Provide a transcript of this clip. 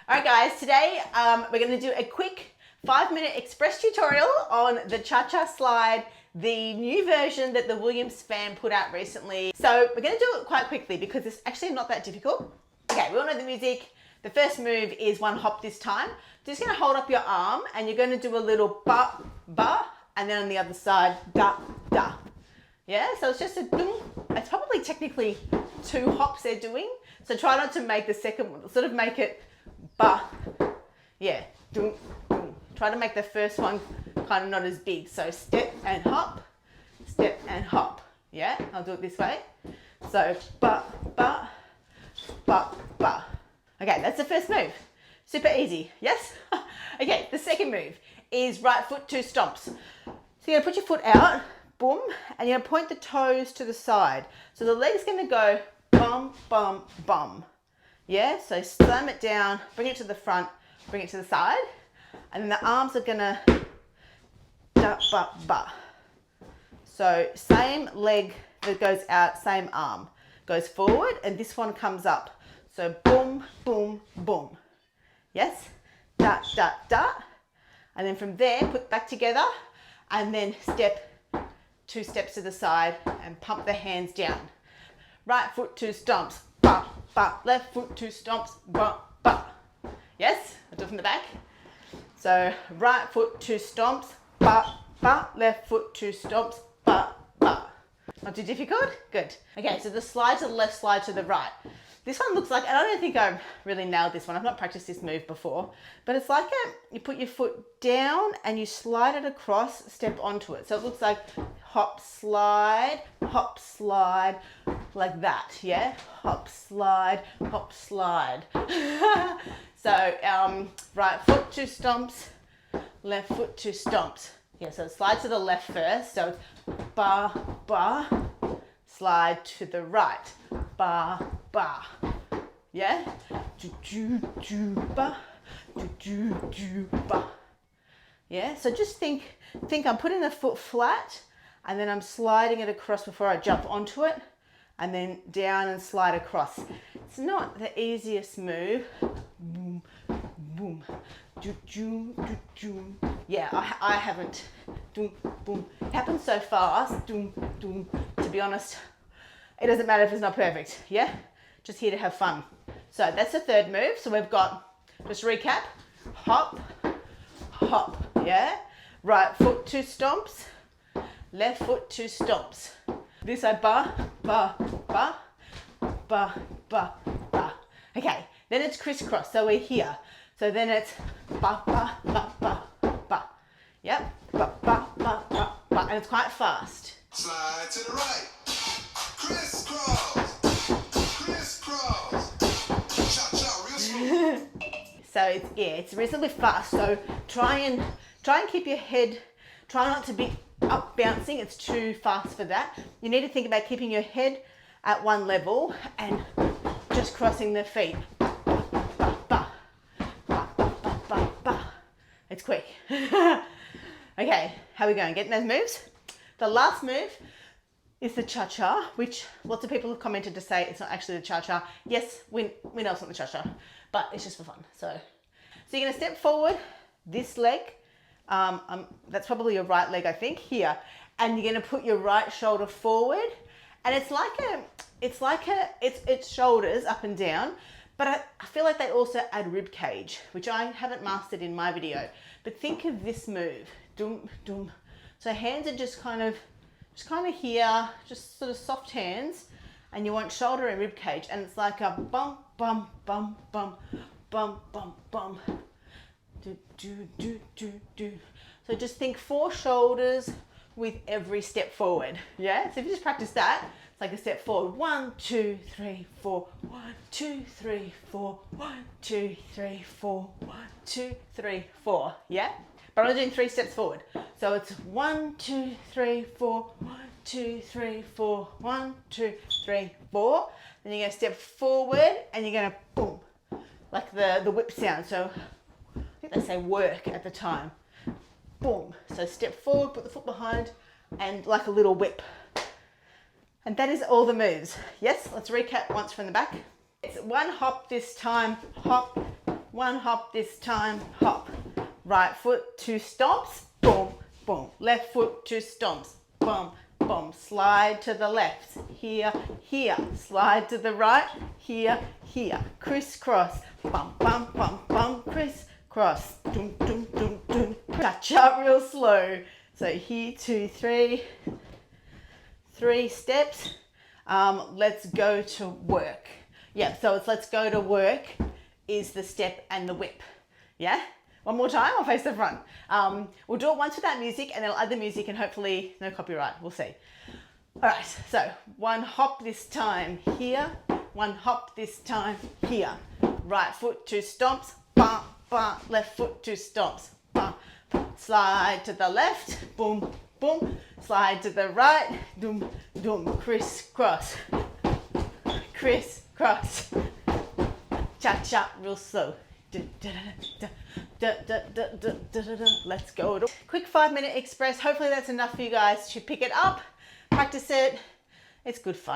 All right guys, today we're going to do a quick 5-minute express tutorial on the cha-cha slide, the new version that the Williams fam put out recently. So we're going to do it quite quickly because it's actually not that difficult. Okay, we all know the music. The first move is one hop this time. Just going to hold up your arm and you're going to do a little ba, ba, and then on the other side, da, da. Yeah, so it's just a dum. It's probably technically 2 hops they're doing. So try not to make the second one, sort of make it ba. Yeah, dum, dum. Try to make the first one kind of not as big. So step and hop, step and hop. Yeah, I'll do it this way. So ba, ba, ba, ba. Okay, that's the first move. Super easy, yes? Okay, the second move is right foot 2 stomps. So you're gonna put your foot out, boom, and you're gonna point the toes to the side. So the leg's gonna go bum, bum, bum. Yeah, so slam it down, bring it to the front, bring it to the side, and then the arms are gonna da, ba, ba. So same leg that goes out, same arm. Goes forward, and this one comes up. So boom, boom, boom. Yes? Da, da, da. And then from there, put back together, and then step 2 steps to the side and pump the hands down. Right foot 2 stomps, ba, ba. Left foot 2 stomps, ba, ba. Yes? I'll do it from the back. So right foot 2 stomps, ba, ba. Left foot 2 stomps, ba, ba. Not too difficult? Good. Okay, so the slide to the left, slide to the right. This one looks like, and I don't think I've really nailed this one. I've not practiced this move before, but it's like you put your foot down and you slide it across, step onto it. So it looks like hop, slide, like that, yeah? Hop, slide, So right foot 2 stomps, left foot 2 stomps. Yeah, so slide to the left first. So it's ba, ba, slide to the right, ba, ba. Yeah? Do, do, do, ba, do, do, do, ba. Yeah, so just think I'm putting the foot flat and then I'm sliding it across before I jump onto it and then down and slide across. It's not the easiest move. Boom, boom, do, do, do, do. Yeah, I haven't. Doom, boom. It happens so fast. Doom, doom. To be honest, it doesn't matter if it's not perfect. Yeah, just here to have fun. So that's the third move. So we've got, just recap, hop, hop. Yeah, right foot 2 stomps, left foot 2 stomps. This side ba, ba, ba, ba, ba, ba. Okay, then it's crisscross. So we're here. So then it's ba, ba, ba, ba, ba. Yep, ba, ba, ba, ba, ba. And it's quite fast. Slide to the right. Crisscross. Crisscross. Cha-cha real smooth. So it's reasonably fast. So try and keep your head, try not to be up bouncing. It's too fast for that. You need to think about keeping your head at one level and just crossing the feet. Ba, ba, ba, ba, ba, ba, ba. It's quick. Okay, how are we going? Getting those moves? The last move is the cha-cha, which lots of people have commented to say it's not actually the cha-cha. Yes, we know it's not the cha-cha, but it's just for fun. So you're going to step forward, this leg, that's probably your right leg, I think, here, and you're going to put your right shoulder forward, and it's shoulders up and down, but I feel like they also add rib cage, which I haven't mastered in my video. But think of this move, dum, dum. So hands are just kind of here, just sort of soft hands, and you want shoulder and rib cage, and it's like a bum, bum, bum, bum, bum, bum, bum. Do, do, do, do, do. So just think 4 shoulders with every step forward. Yeah, so if you just practice that, it's like a step forward. 1, 2, 3, 4. 1, 2, 3, 4. 1, 2, 3, 4. 1, 2, 3, 4. Yeah, but I'm doing 3 steps forward. So it's 1, 2, 3, 4. 1, 2, 3, 4. 1, 2, 3, 4. Then you're going to step forward and you're going to boom, like the whip sound. So I think they say work at the time. Boom. So step forward, put the foot behind, and like a little whip. And that is all the moves. Yes, let's recap once from the back. It's one hop this time. Hop, one hop this time, hop. Right foot, 2 stomps, boom, boom. Left foot, 2 stomps, boom, boom. Slide to the left, here, here. Slide to the right, here, here. Crisscross, bum, bum, bum, bum, crisscross. Dum, dum, dum, dum. Cha-cha real slow. So here, 2, 3. 3 steps. Let's go to work. Yeah, so it's let's go to work is the step and the whip. Yeah? One more time, I'll face the front. We'll do it once without music and then I'll add the music and hopefully no copyright, we'll see. All right, so 1 hop this time here, 1 hop this time here. Right foot, 2 stomps, ba, ba. Left foot, 2 stomps, ba, ba. Slide to the left, boom, boom. Slide to the right, doom, doom. Crisscross, crisscross. Cha-cha real slow. Let's go. Quick 5-minute express. Hopefully that's enough for you guys to pick it up, practice it. It's good fun.